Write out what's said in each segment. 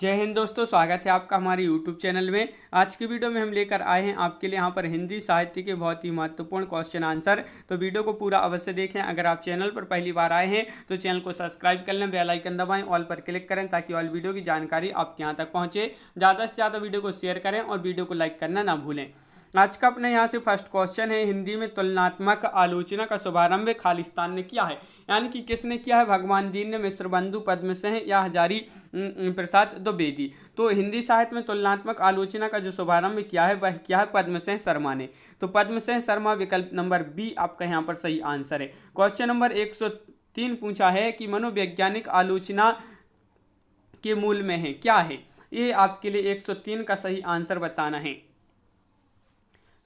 जय हिंद दोस्तों, स्वागत है आपका हमारे YouTube चैनल में। आज की वीडियो में हम लेकर आए हैं आपके लिए यहाँ पर हिंदी साहित्य के बहुत ही महत्वपूर्ण क्वेश्चन आंसर। तो वीडियो को पूरा अवश्य देखें। अगर आप चैनल पर पहली बार आए हैं तो चैनल को सब्सक्राइब कर लें, बेल आइकन दबाएं, ऑल पर क्लिक करें ताकि ऑल वीडियो की जानकारी आपके यहाँ तक पहुँचे। ज़्यादा से ज़्यादा वीडियो को शेयर करें और वीडियो को लाइक करना ना भूलें। आज का अपने यहाँ से फर्स्ट क्वेश्चन है, हिंदी में तुलनात्मक आलोचना का शुभारंभ खालिस्तान ने किया है। यानी कि किसने किया है? भगवान दीन ने, मिश्र बंधु, पद्मसेन या हजारी प्रसाद द्विवेदी। तो हिंदी साहित्य में तुलनात्मक आलोचना का जो शुभारंभ किया है वह किया है पद्मसेन शर्मा ने। तो पद्मसेन शर्मा विकल्प नंबर बी आपका यहाँ पर सही आंसर है। क्वेश्चन नंबर 103 पूछा है कि मनोवैज्ञानिक आलोचना के मूल में है क्या है? ये आपके लिए 103 का सही आंसर बताना है।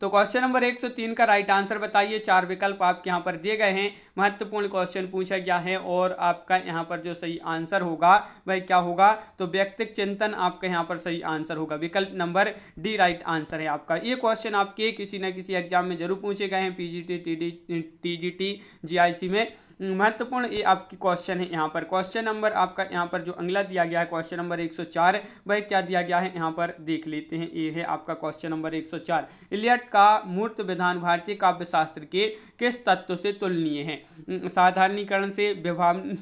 तो क्वेश्चन नंबर 103 का राइट आंसर बताइए। 4 विकल्प आपके यहाँ पर दिए गए हैं। महत्वपूर्ण क्वेश्चन पूछा गया है और आपका यहाँ पर जो सही आंसर होगा वह क्या होगा? तो व्यक्तिक चिंतन आपका यहाँ पर सही आंसर होगा। विकल्प नंबर डी राइट आंसर है आपका। ये क्वेश्चन आपके किसी न किसी एग्जाम में जरूर पूछे गए हैं, पीजीटी, टीजीटी, जीआईसी में। महत्वपूर्ण ये आपकी क्वेश्चन है यहाँ पर। क्वेश्चन नंबर आपका यहाँ पर जो अगला दिया गया है क्वेश्चन नंबर 104, वह क्या दिया गया है यहाँ पर देख लेते हैं। ये है आपका क्वेश्चन नंबर 104। इलियट का मूर्त विधान भारतीय काव्य शास्त्र के किस तत्व से तुलनीय है? साधारणीकरण से, विभावन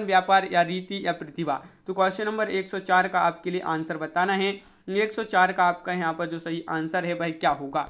व्यापार या रीति या प्रतिभा। तो क्वेश्चन नंबर 104 का आपके लिए आंसर बताना है। 104 का आपका यहाँ पर जो सही आंसर है वह क्या होगा?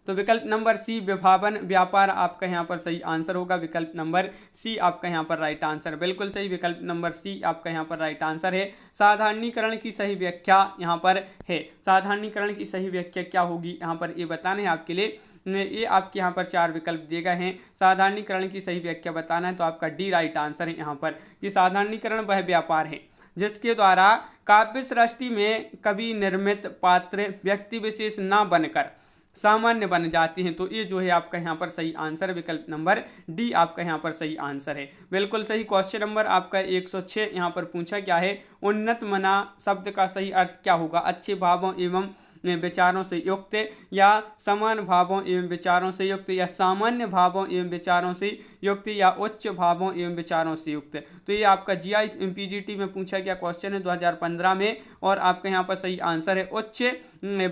तो विकल्प नंबर सी विभावन व्यापार आपका यहाँ पर सही आंसर होगा। विकल्प नंबर सी आपका यहाँ पर राइट आंसर, बिल्कुल सही। विकल्प नंबर सी आपका यहाँ पर राइट आंसर है। साधारणीकरण की सही व्याख्या यहाँ पर है। साधारणीकरण की सही व्याख्या क्या होगी यहाँ पर ये बताना है आपके लिए। ये आपके यहाँ पर 4 विकल्प दिए गए हैं। साधारणीकरण की सही व्याख्या बताना है तो आपका डी राइट आंसर है यहाँ पर कि साधारणीकरण वह व्यापार है जिसके द्वारा काव्य सृष्टि में कवि निर्मित पात्र व्यक्ति विशेष न बनकर सामान्य बन जाती हैं। तो ये जो है आपका यहाँ पर सही आंसर, विकल्प नंबर डी आपका यहाँ पर सही आंसर है, बिल्कुल सही। क्वेश्चन नंबर आपका 106 यहाँ पर पूछा गया है, उन्नत मना शब्द का सही अर्थ क्या होगा? अच्छे भावों एवं विचारों से युक्त, या समान भावों एवं विचारों से युक्त, या सामान्य भावों एवं विचारों से युक्त, या उच्च भावों एवं विचारों से युक्त। तो ये आपका जीआई पीजीटी में पूछा गया क्वेश्चन है 2015 में और आपका यहाँ पर सही आंसर है उच्च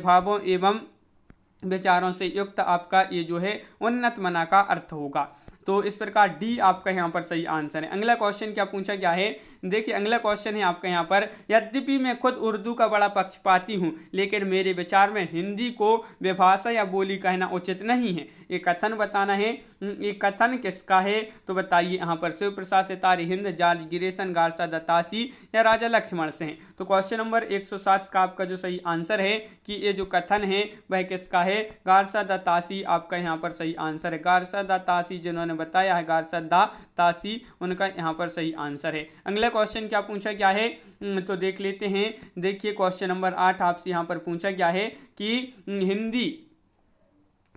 भावों एवं विचारों से युक्त। आपका ये जो है उन्नत मना का अर्थ होगा। तो इस प्रकार डी आपका यहाँ पर सही आंसर है। अगला क्वेश्चन क्या पूछा गया है? देखिए अगला क्वेश्चन है आपका यहाँ पर, यद्यपि मैं खुद उर्दू का बड़ा पक्षपाती हूँ लेकिन मेरे विचार में हिंदी को विभाषा या बोली कहना उचित नहीं है। ये कथन बताना है। ये कथन किसका है? तो बताइए यहाँ पर। शिव प्रसाद सितारे हिंद, जॉर्ज गिरेसन, गारसा दत्तासी या राजा लक्ष्मण से हैं। तो क्वेश्चन नंबर 107 का आपका जो सही आंसर है कि ये जो कथन है वह किसका है? गारसा दत्तासी आपका यहाँ पर सही आंसर है। गारसा दत्तासी जिन्होंने बताया है, गारसा दत्तासी, उनका यहाँ पर सही आंसर है। अगला क्वेश्चन क्या पूछा गया है तो देख लेते हैं। देखिए क्वेश्चन नंबर 8 आपसे यहाँ पर पूछा गया है कि हिंदी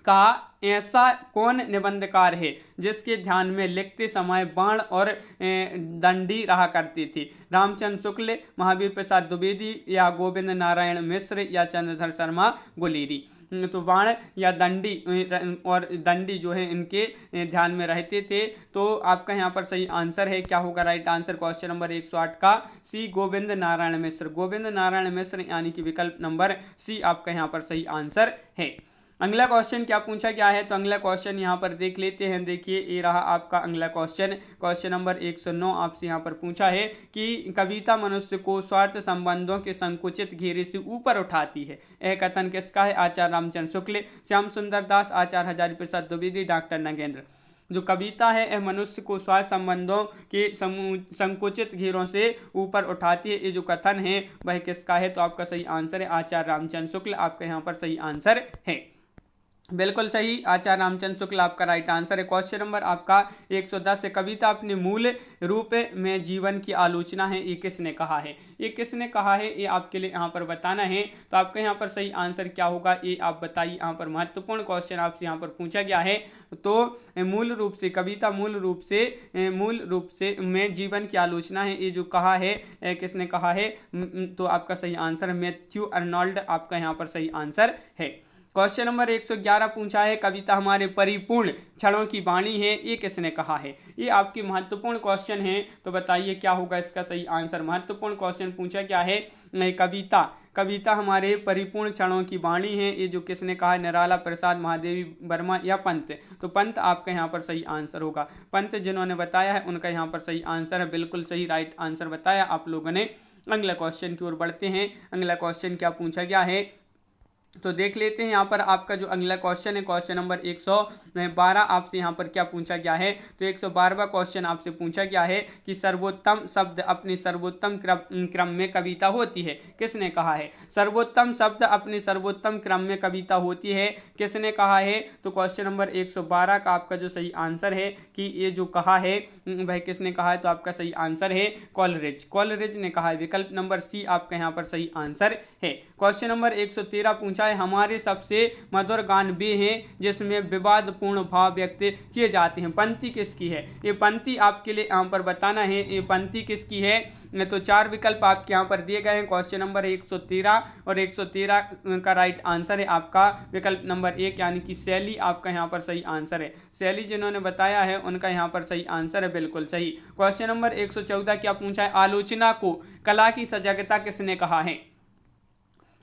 का ऐसा कौन निबंधकार है जिसके ध्यान में लिखते समय बाण और दंडी रहा करती थी? रामचंद्र शुक्ल, महावीर प्रसाद द्विवेदी या गोविंद नारायण मिश्र या चंद्रधर शर्मा गुलेरी। तो बाण या दंडी और दंडी जो है इनके ध्यान में रहते थे। तो आपका यहाँ पर सही आंसर है क्या होगा? राइट आंसर क्वेश्चन नंबर 108 का सी गोविंद नारायण मिश्र। गोविंद नारायण मिश्र यानी कि विकल्प नंबर सी आपका यहाँ पर सही आंसर है। अगला क्वेश्चन क्या पूछा गया है? तो अगला क्वेश्चन यहाँ पर देख लेते हैं। देखिए ये रहा आपका अगला क्वेश्चन। क्वेश्चन नंबर 109 आपसे यहाँ पर पूछा है कि कविता मनुष्य को स्वार्थ संबंधों के संकुचित घेरे से ऊपर उठाती है। यह कथन किसका है? आचार्य रामचंद्र शुक्ल, श्याम सुंदर दास, आचार्य हजारी प्रसाद द्विवेदी, डॉक्टर नगेंद्र। जो कविता है यह मनुष्य को स्वार्थ संबंधों के संकुचित घेरों से ऊपर उठाती है। ये जो कथन है वह किसका है? तो आपका सही आंसर है आचार्य रामचंद्र शुक्ल, आपका यहाँ पर सही आंसर है, बिल्कुल सही। आचार्य रामचंद्र शुक्ल आपका राइट आंसर है। क्वेश्चन नंबर आपका 110 है, कविता अपने मूल रूप में जीवन की आलोचना है, ये किसने कहा है? ये किसने कहा है ये आपके लिए यहाँ पर बताना है। तो आपका यहाँ पर सही आंसर क्या होगा ये आप बताइए। यहाँ पर महत्वपूर्ण क्वेश्चन आपसे यहाँ पर पूछा गया है। तो मूल रूप से कविता मूल रूप से में जीवन की आलोचना है, ये जो कहा है किसने कहा है? तो आपका सही आंसर मैथ्यू अर्नोल्ड आपका यहाँ पर सही आंसर है। क्वेश्चन नंबर 111 पूछा है, कविता हमारे परिपूर्ण क्षणों की वाणी है, ये किसने कहा है? ये आपकी महत्वपूर्ण क्वेश्चन है, तो बताइए क्या होगा इसका सही आंसर। महत्वपूर्ण क्वेश्चन पूछा क्या है, कविता हमारे परिपूर्ण क्षणों की वाणी है, ये जो किसने कहा है? निराला प्रसाद, महादेवी वर्मा या पंत? तो पंत आपका यहाँ पर सही आंसर होगा। पंत जिन्होंने बताया है उनका यहाँ पर सही आंसर है, बिल्कुल सही राइट आंसर बताया आप लोगों ने। अगला क्वेश्चन की ओर बढ़ते हैं। अगला क्वेश्चन क्या पूछा गया है तो देख लेते हैं। यहाँ पर आपका जो अगला क्वेश्चन है, क्वेश्चन नंबर 112 आपसे यहाँ पर क्या पूछा गया है, तो 112वां क्वेश्चन आपसे पूछा गया है कि सर्वोत्तम शब्द अपने सर्वोत्तम क्रम में कविता होती है, किसने कहा है? सर्वोत्तम शब्द अपने सर्वोत्तम क्रम में कविता होती है, किसने कहा है? तो क्वेश्चन नंबर 112 का आपका जो सही आंसर है कि ये जो कहा है भाई किसने कहा है, तो आपका सही आंसर है कॉलरिज ने कहा है। विकल्प नंबर सी आपका यहाँ पर सही आंसर है। क्वेश्चन नंबर 113 पूछा है, हमारे सबसे मधुर गान वे हैं जिसमें विवादपूर्ण भाव व्यक्त किए जाते हैं, पंक्ति किसकी है? ये पंक्ति आपके लिए यहाँ पर बताना है, ये पंक्ति किसकी है? तो 4 विकल्प आपके यहाँ पर दिए गए हैं। क्वेश्चन नंबर 113 और 113 का राइट आंसर है आपका विकल्प नंबर 1 यानी कि शैली आपका यहाँ पर सही आंसर है। शैली जिन्होंने बताया है उनका यहाँ पर सही आंसर है, बिल्कुल सही। क्वेश्चन नंबर 114 क्या पूछा है, आलोचना को कला की सजगता किसने कहा है?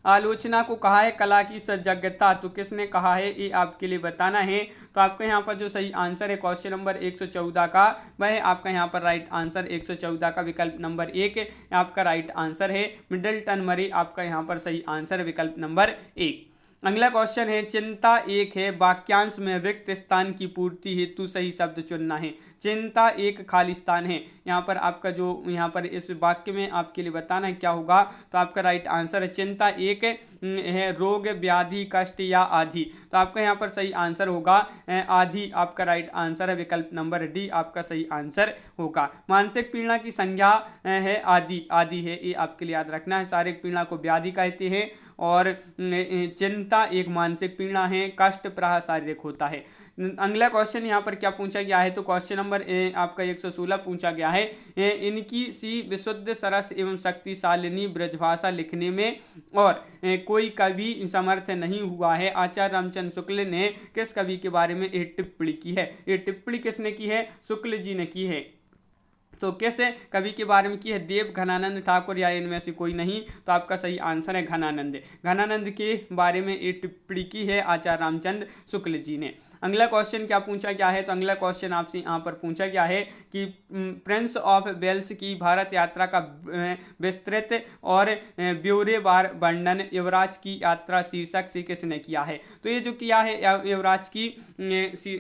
आलोचना को कहा है कला की सजगता, तो किसने कहा है ये आपके लिए बताना है। तो आपका यहाँ पर जो सही आंसर है क्वेश्चन नंबर 114 का, वह आपका यहाँ पर राइट आंसर 114 का विकल्प नंबर 1 आपका राइट आंसर है। मिडलटन मरी आपका यहाँ पर सही आंसर विकल्प नंबर 1। अगला क्वेश्चन है, चिंता एक है, वाक्यांश में रिक्त स्थान की पूर्ति हेतु सही शब्द चुनना है। चिंता एक खाली स्थान है, यहाँ पर आपका जो यहाँ पर इस वाक्य में आपके लिए बताना है क्या होगा, तो आपका राइट आंसर है चिंता एक है, रोग व्याधि कष्ट या आदि, तो आपका यहाँ पर सही आंसर होगा आदि आपका राइट आंसर है, विकल्प नंबर डी आपका सही आंसर होगा। मानसिक पीड़ा की संज्ञा है आदि है, ये आपके लिए याद रखना है। शारीरिक पीड़ा को व्याधि कहते हैं और चिंता एक मानसिक पीड़ा है, कष्ट प्रायः शारीरिक होता है। अगला क्वेश्चन यहाँ पर क्या पूछा गया है, तो क्वेश्चन नंबर आपका 116 पूछा गया है, इनकी सी विशुद्ध सरस एवं शक्तिशालिनी ब्रजभाषा लिखने में और कोई कवि समर्थ नहीं हुआ है। आचार्य रामचंद्र शुक्ल ने किस कवि के बारे में एक टिप्पणी की है? ये टिप्पणी किसने की है? शुक्ल जी ने की है। तो किस कवि के बारे में की है? देव घनानंद ठाकुर या इनमें से कोई नहीं, तो आपका सही आंसर है घनानंद के बारे में एक टिप्पणी की है आचार्य रामचंद्र शुक्ल जी ने। अगला क्वेश्चन क्या पूछा गया है, तो अगला क्वेश्चन आपसे यहाँ पर पूछा गया है कि प्रिंस ऑफ वेल्स की भारत यात्रा का विस्तृत और ब्यौरेवार वर्णन युवराज की यात्रा शीर्षक से किसने किया है? तो ये जो किया है युवराज की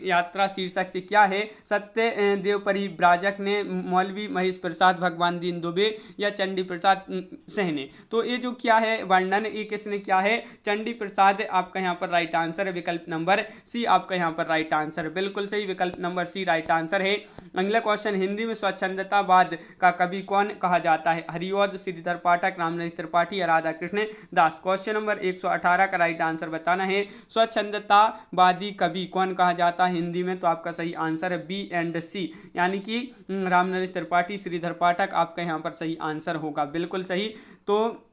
यात्रा शीर्षक से क्या है? सत्यदेव परिव्राजक ने, मौलवी महेश प्रसाद, भगवान दीन दुबे या चंडी प्रसाद सिंह ने। तो ये जो किया है वर्णन, ये किसने किया है? चंडी प्रसाद आपका यहाँ पर राइट आंसर है, विकल्प नंबर सी आपका यहाँ पर राइट आंसर, बिल्कुल सही, विकल्प नंबर सी राइट आंसर है। अगला क्वेश्चन, हिंदी में स्वच्छंदतावाद का कवि कौन कहा जाता है? हरिऔध, श्रीधर पाठक, रामनरेश त्रिपाठी या राधा कृष्ण दास। क्वेश्चन नंबर 118 का राइट आंसर बताना है, स्वच्छंदतावादी कवि कौन कहा जाता है हिंदी में? तो आपका सही आंसर है बी एंड सी, यानी कि रामनरेश त्रिपाठी, श्रीधर पाठक आपका यहाँ पर सही आंसर होगा, बिल्कुल सही। तो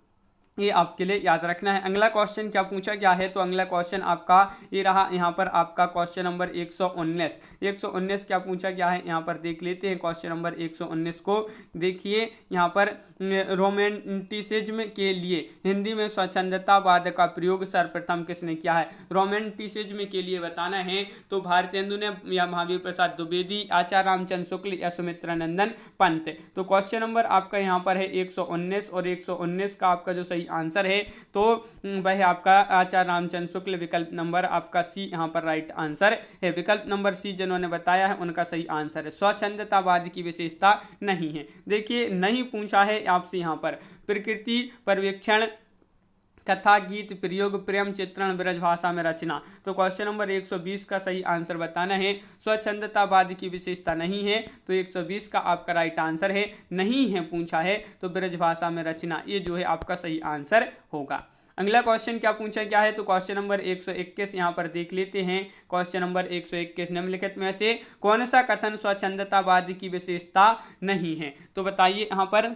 ये आपके लिए याद रखना है। अगला क्वेश्चन क्या पूछा गया है, तो अगला क्वेश्चन आपका ये रहा यहाँ पर आपका क्वेश्चन नंबर 119 क्या पूछा गया है, यहाँ पर देख लेते हैं। क्वेश्चन नंबर 119 को देखिए, यहाँ पर रोमांटिसिज्म के लिए हिंदी में स्वच्छंदतावाद का प्रयोग सर्वप्रथम किसने किया है? रोमांटिसिज्म के लिए बताना है, तो भारतेंदु ने या महावीर प्रसाद द्विवेदी, आचार्य रामचंद्र शुक्ल या सुमित्रानंदन पंत। तो क्वेश्चन नंबर आपका यहाँ पर है 119 और 119 का आपका जो सही आंसर है तो वह आपका आचार्य रामचंद्र शुक्ल, विकल्प नंबर आपका सी यहाँ पर राइट आंसर है। विकल्प नंबर सी जिन्होंने बताया है उनका सही आंसर है। स्वच्छंदतावाद की विशेषता नहीं है, देखिए नहीं पूछा है आपसे यहाँ पर। प्रकृति पर्यवेक्षण, कथा, गीत, प्रयोग, प्रेम चित्रण, ब्रजभाषा में रचना। तो क्वेश्चन नंबर 120 का सही आंसर बताना है। स्वच्छंदतावाद की विशेषता नहीं है, तो 120 का आपका राइट आंसर है। नहीं है पूछा है तो ब्रजभाषा में रचना, ये जो है आपका सही आंसर होगा। अगला क्वेश्चन क्या पूछा गया है, तो क्वेश्चन नंबर 121 यहाँ पर देख लेते हैं। क्वेश्चन नंबर 121, निम्नलिखित में से कौन सा कथन स्वच्छंदतावाद की विशेषता नहीं है? तो बताइए यहाँ पर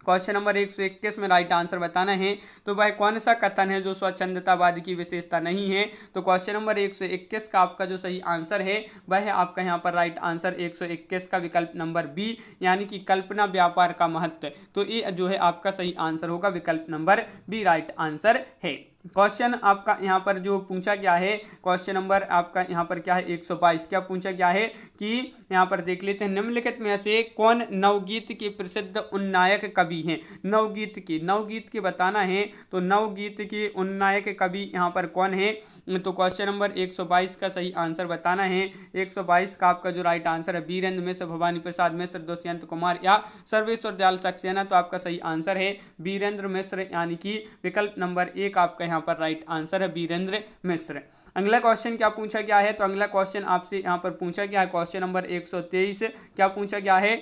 क्वेश्चन नंबर 121 में राइट आंसर बताना है। तो वह कौन सा कथन है जो स्वच्छंदतावाद की विशेषता नहीं है? तो क्वेश्चन नंबर 121 का आपका जो सही आंसर है वह है आपका यहाँ पर राइट आंसर 121 का विकल्प नंबर बी, यानी कि कल्पना व्यापार का महत्व। तो ये जो है आपका सही आंसर होगा, विकल्प नंबर बी राइट आंसर है। क्वेश्चन आपका यहाँ पर जो पूछा गया है, क्वेश्चन नंबर आपका यहाँ पर क्या है 122, क्या पूछा गया है कि यहाँ पर देख लेते हैं, निम्नलिखित में से कौन नवगीत के प्रसिद्ध उन्नायक कवि हैं? नवगीत के बताना है। तो नवगीत के उन्नायक कवि यहाँ पर कौन है? तो क्वेश्चन नंबर 122 का सही आंसर बताना है। 122 का आपका जो राइट आंसर है बीरेंद्र मिश्र, भवानी प्रसाद मिश्र, दुष्यंत कुमार या सर्वेश्वर दयाल सक्सेना। तो आपका सही आंसर है बीरेंद्र मिश्र, यानी कि विकल्प नंबर 1 आपका यहाँ पर राइट आंसर है बीरेंद्र मिश्र। अगला क्वेश्चन क्या पूछा गया है? तो अगला क्वेश्चन आपसे यहाँ पर पूछा गया है क्वेश्चन नंबर 123, क्या पूछा गया है?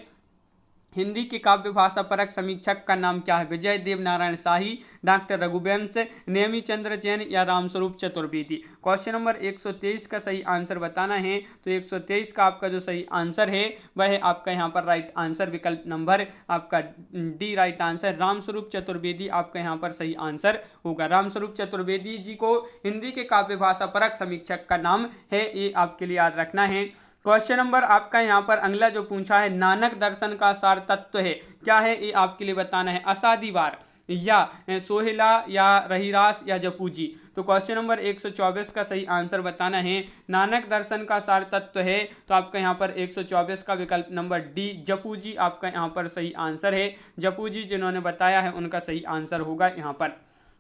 हिंदी की काव्य भाषा परक समीक्षक का नाम क्या है? विजय देव नारायण शाही, डॉक्टर रघुवंश, नेमी चंद्र जैन या रामस्वरूप चतुर्वेदी। क्वेश्चन नंबर 123 का सही आंसर बताना है। तो 123 का आपका जो सही आंसर है वह है आपका यहाँ पर राइट आंसर विकल्प नंबर आपका D right answer, Ramswaroop Chaturvedi आपका यहाँ पर सही आंसर होगा। रामस्वरूप चतुर्वेदी जी को हिंदी के काव्य भाषा परक समीक्षक का नाम है, ये आपके लिए याद रखना है। क्वेश्चन नंबर आपका यहाँ पर अगला जो पूछा है, नानक दर्शन का सार तत्व है, क्या है? ये आपके लिए बताना है, असादीवार या सोहेला या रहीरास या जपूजी। तो क्वेश्चन नंबर 124 का सही आंसर बताना है। नानक दर्शन का सार तत्व है, तो आपका यहाँ पर 124 का विकल्प नंबर डी जपूजी आपका यहाँ पर सही आंसर है। जपूजी जिन्होंने बताया है उनका सही आंसर होगा यहाँ पर।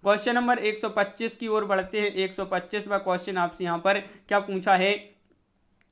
क्वेश्चन नंबर 125 की ओर बढ़ते हैं। 125वां क्वेश्चन आपसे यहाँ पर क्या पूछा है?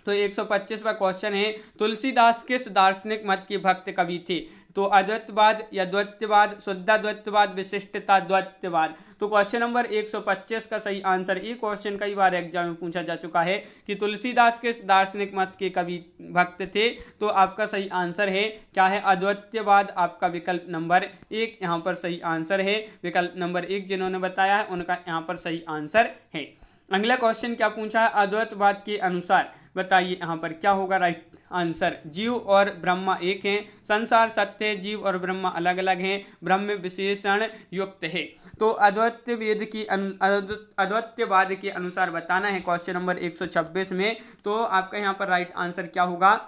तो 125वां क्वेश्चन है, तुलसीदास किस दार्शनिक मत के भक्त कवि थे? तो अद्वैतवाद या द्वैतवाद, शुद्धाद्वैतवाद, विशिष्टता द्वैतवाद। तो क्वेश्चन नंबर 125 का सही आंसर, ये क्वेश्चन कई बार एग्जाम में पूछा जा चुका है कि तुलसीदास किस दार्शनिक मत के कवि भक्त थे? तो आपका सही आंसर है क्या है? अद्वैतवाद आपका विकल्प नंबर 1 यहाँ पर सही आंसर है। विकल्प नंबर 1 जिन्होंने बताया है उनका यहाँ पर सही आंसर है। अगला क्वेश्चन क्या पूछा है? अद्वैतवाद के अनुसार बताइए यहाँ पर क्या होगा राइट आंसर? जीव और ब्रह्मा एक हैं, संसार सत्य है, जीव और ब्रह्मा अलग अलग हैं, ब्रह्म विशेषण युक्त है। तो अद्वैतवाद के अनुसार बताना है क्वेश्चन नंबर 126 में। तो आपका यहाँ पर राइट आंसर क्या होगा?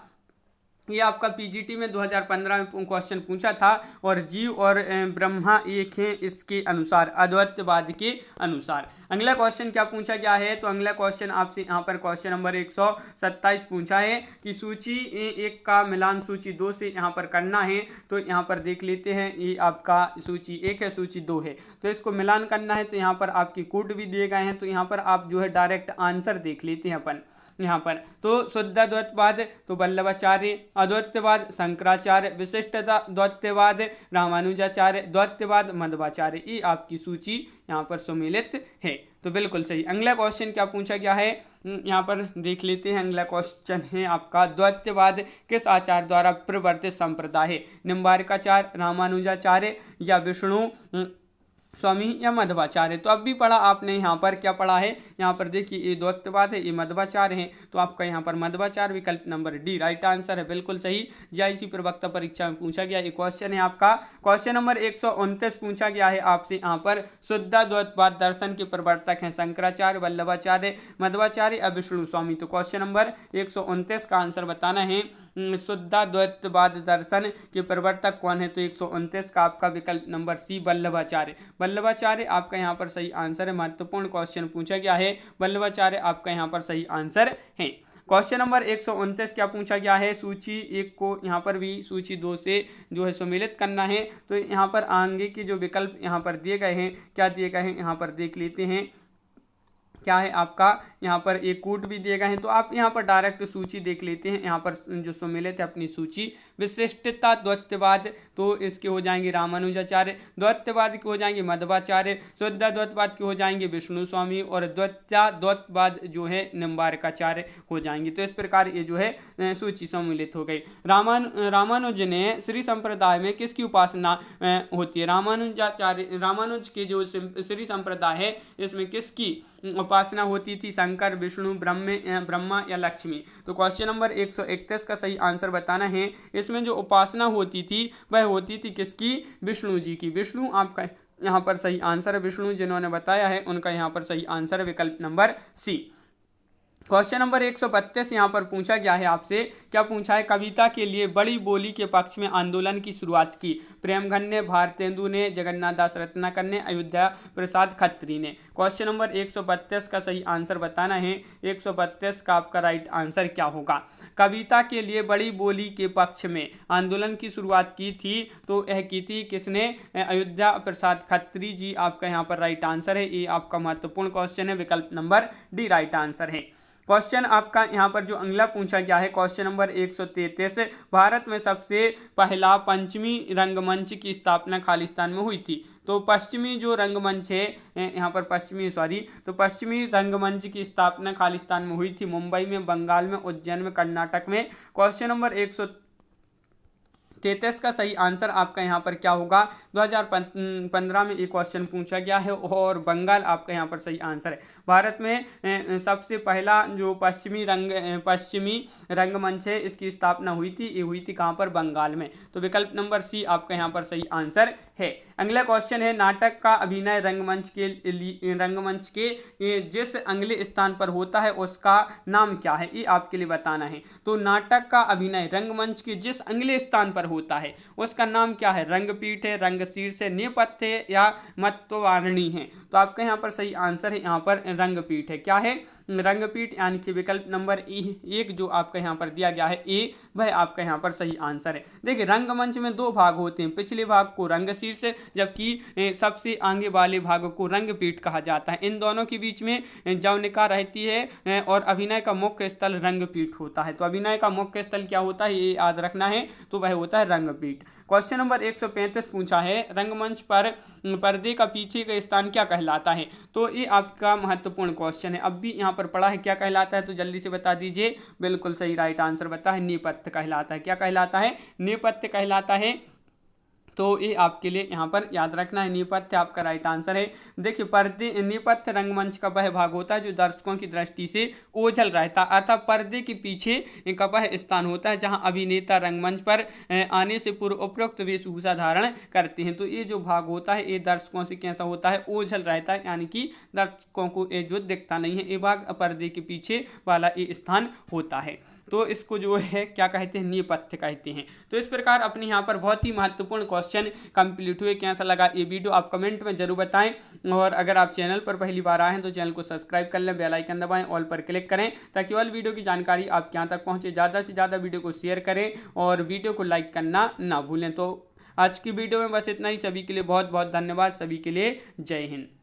ये आपका पीजीटी में 2015 में क्वेश्चन पूछा था, और जीव और ब्रह्मा एक हैं इसके अनुसार, अद्वैतवाद के अनुसार। अगला क्वेश्चन क्या पूछा गया है? तो अगला क्वेश्चन आपसे यहाँ पर क्वेश्चन नंबर 127 पूछा है कि सूची 1 का मिलान सूची 2 से यहाँ पर करना है। तो यहाँ पर देख लेते हैं, ये आपका सूची 1 है, सूची 2 है, तो इसको मिलान करना है। तो यहाँ पर आपके कोड भी दिए गए हैं, तो यहाँ पर आप जो है डायरेक्ट आंसर देख लेते हैं अपन यहाँ पर। तो शुद्धाद्वैतवाद तो वल्लभाचार्य, अद्वैतवाद शंकराचार्य, विशिष्टता द्वैतवाद रामानुजाचार्य, द्वैतवाद मध्वाचार्य, ये आपकी सूची यहाँ पर सम्मिलित है। तो बिल्कुल सही। अगला क्वेश्चन क्या पूछा गया है यहाँ पर देख लेते हैं। अगला क्वेश्चन है आपका, द्वैतवाद किस आचार्य द्वारा प्रवर्तित संप्रदाय है? निम्बार्काचार्य, रामानुजाचार्य या विष्णु स्वामी या मध्वाचार्य। तो अब भी पढ़ा आपने, यहाँ पर क्या पढ़ा है? यहाँ पर देखिए ये द्वैतवाद है, ये मध्वाचार्य है, तो आपका यहाँ पर मध्वाचार्य विकल्प नंबर डी राइट आंसर है, बिल्कुल सही। जीआईसी प्रवक्ता परीक्षा में पूछा गया ये क्वेश्चन है आपका। क्वेश्चन नंबर 129 पूछा गया है आपसे यहाँ पर, शुद्धाद्वैतवाद दर्शन के प्रवर्तक हैं शंकराचार्य, वल्लभाचार्य, मध्वाचार्य या विष्णु स्वामी। तो क्वेश्चन नंबर 129 का आंसर बताना है, शुद्धाद्वैतवाद दर्शन के प्रवर्तक कौन है? तो 129 का आपका विकल्प नंबर सी वल्लभाचार्य। वल्लभाचार्य आपका यहाँ पर सही आंसर है। महत्वपूर्ण क्वेश्चन पूछा गया है, वल्लभाचार्य आपका यहाँ पर सही आंसर है। क्वेश्चन नंबर 129 क्या पूछा गया है? सूची 1 को यहाँ पर भी सूची 2 से जो है सम्मिलित करना है। तो यहाँ पर आगे के जो विकल्प यहाँ पर दिए गए हैं, क्या दिए गए हैं यहाँ पर देख लेते हैं। क्या है आपका यहाँ पर एक कोड भी दिए गए हैं, तो आप यहाँ पर डायरेक्ट सूची देख लेते हैं। यहाँ पर जो सम्मिलित है अपनी सूची, विशिष्टता द्वैतवाद तो इसके हो जाएंगे रामानुजाचार्य, द्वैतवाद के हो जाएंगे मध्वाचार्य, शुद्धाद्वैतवाद के हो जाएंगे विष्णु स्वामी, और द्वैतवाद जो है निम्बार्काचार्य हो जाएंगे। तो इस प्रकार ये जो है सूची सम्मिलित हो गई। रामानुज ने श्री संप्रदाय में किसकी उपासना होती है? रामानुज के जो श्री संप्रदाय है इसमें किसकी उपासना होती थी, शंकर, विष्णु, ब्रह्मा या लक्ष्मी। तो क्वेश्चन नंबर 131 का सही आंसर बताना है। इसमें जो उपासना होती थी वह होती थी किसकी? विष्णु जी की। विष्णु आपका यहाँ पर सही आंसर है। विष्णु जिन्होंने बताया है उनका यहाँ पर सही आंसर है विकल्प नंबर सी। क्वेश्चन नंबर 132 यहाँ पर पूछा गया है आपसे, क्या पूछा है? कविता के लिए बड़ी बोली के पक्ष में आंदोलन की शुरुआत की। प्रेमघन ने, भारतेंदु ने, जगन्नाथ दास रत्नाकर ने, अयोध्या प्रसाद खत्री ने। क्वेश्चन नंबर 132 का सही आंसर बताना है। 132 का आपका राइट आंसर क्या होगा? कविता के लिए बड़ी बोली के पक्ष में आंदोलन की शुरुआत की थी, तो यह की थी किसने? अयोध्या प्रसाद खत्री जी आपका यहाँ पर राइट आंसर है। ये आपका महत्वपूर्ण क्वेश्चन है, विकल्प नंबर डी राइट आंसर है। क्वेश्चन आपका यहाँ पर जो अगला पूछा गया है क्वेश्चन नंबर 133, भारत में सबसे पहला पंचमी रंगमंच की स्थापना खालिस्तान में हुई थी। तो पश्चिमी जो रंगमंच है यहाँ पर तो पश्चिमी रंगमंच की स्थापना खालिस्तान में हुई थी, मुंबई में, बंगाल में, उज्जैन में, कर्नाटक में। क्वेश्चन नंबर 133 का सही आंसर आपका यहाँ पर क्या होगा? 2015 में एक क्वेश्चन पूछा गया है और बंगाल आपका यहाँ पर सही आंसर है। भारत में सबसे पहला जो पश्चिमी रंगमंच है इसकी स्थापना हुई थी, ये हुई थी कहाँ पर? बंगाल में। तो विकल्प नंबर सी आपका यहाँ पर सही आंसर है। अगला क्वेश्चन है, नाटक का अभिनय रंगमंच के जिस अगले स्थान पर होता है उसका नाम क्या है? ये आपके लिए बताना है। तो नाटक का अभिनय रंगमंच के जिस अगले स्थान पर होता है उसका नाम क्या है? रंगपीठ है, रंगशीर्ष है, नेपथ्य या मतवारणी है? तो आपका यहाँ पर सही आंसर है यहाँ पर रंगपीठ है। क्या है? रंगपीठ, यानी कि विकल्प नंबर एक जो आपका यहाँ पर दिया गया है ए, वह आपका यहाँ पर सही आंसर है। देखिए रंगमंच में दो भाग होते हैं, पिछले भाग को रंगशीर्ष जबकि सबसे आगे वाले भाग को रंगपीठ कहा जाता है। इन दोनों के बीच में जौनिका रहती है और अभिनय का मुख्य स्थल रंगपीठ होता है। तो अभिनय का मुख्य स्थल क्या होता है ये याद रखना है, तो वह होता है रंगपीठ। क्वेश्चन नंबर 135 पूछा है, रंगमंच पर पर्दे का पीछे का स्थान क्या कहलाता है? तो ये आपका महत्वपूर्ण क्वेश्चन है। अब भी यहाँ पर पढ़ा है क्या कहलाता है, तो जल्दी से बता दीजिए। बिल्कुल सही राइट आंसर बता है, नेपथ्य कहलाता है। क्या कहलाता है? नेपथ्य कहलाता है। तो ये आपके लिए यहाँ पर याद रखना है, नेपथ्य आपका राइट आंसर है। देखिए पर्दे नेपथ्य रंगमंच का वह भाग होता है जो दर्शकों की दृष्टि से ओझल रहता है, अर्थात पर्दे के पीछे का वह स्थान होता है जहाँ अभिनेता रंगमंच पर आने से पूर्व उपरोक्त वेशभूषा धारण करते हैं। तो ये जो भाग होता है ये दर्शकों से कैसा होता है? ओझल रहता है, यानी कि दर्शकों को ये जो दिखता नहीं है, ये भाग पर्दे के पीछे वाला ये स्थान होता है। तो इसको जो है क्या कहते हैं? नेपथ्य कहते हैं। तो इस प्रकार अपने यहाँ पर बहुत ही महत्वपूर्ण क्वेश्चन कंप्लीट हुए। कैसा लगा ये वीडियो आप कमेंट में जरूर बताएं, और अगर आप चैनल पर पहली बार आए हैं तो चैनल को सब्सक्राइब कर लें, बेल आइकन दबाएं, ऑल पर क्लिक करें ताकि ऑल वीडियो की जानकारी आपके यहाँ तक पहुँचे। ज़्यादा से ज़्यादा वीडियो को शेयर करें और वीडियो को लाइक करना ना भूलें। तो आज की वीडियो में बस इतना ही। सभी के लिए बहुत बहुत धन्यवाद। सभी के लिए जय हिंद।